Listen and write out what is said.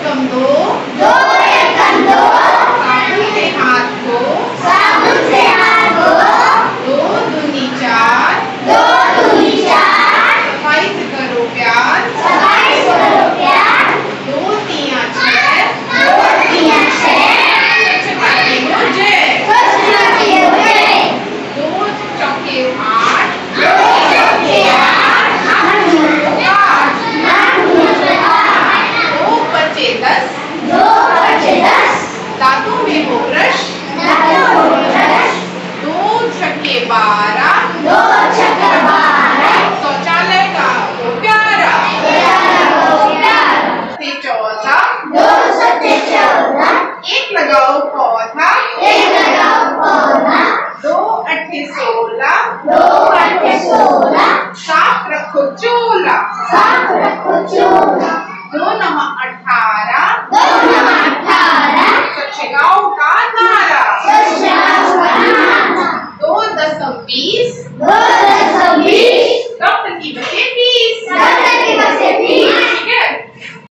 एकम दो, दो एकम दो, साबुन से हाथ धो, साबुन से हाथ धो, दो दूनी चार, दो दूनी चार, सफाई से करो प्यार, सफाई से करो प्यार, दो तिया छह, दो तिया छह, स्वच्छता के हो जय, स्वच्छता के हो जय, दो चौके आठ, दो चौके आठ, आठ दूनी आठ, दो बचे 10, दो बचे 10, दांतों में हो ब्रश, दांतों में ब्रश, दो छक्के 12, दो छक्के 12, शौचालय का हो प्यारा, प्यारा हो प्यारा, से 14, दो सत्ते 14, एक लगाओ पौधा, एक लगाओ पौधा, दो अट्ठे 16, दो अट्ठे 16, साफ रखो चूल्हा, साफ रखो चूल्हा, दो नवा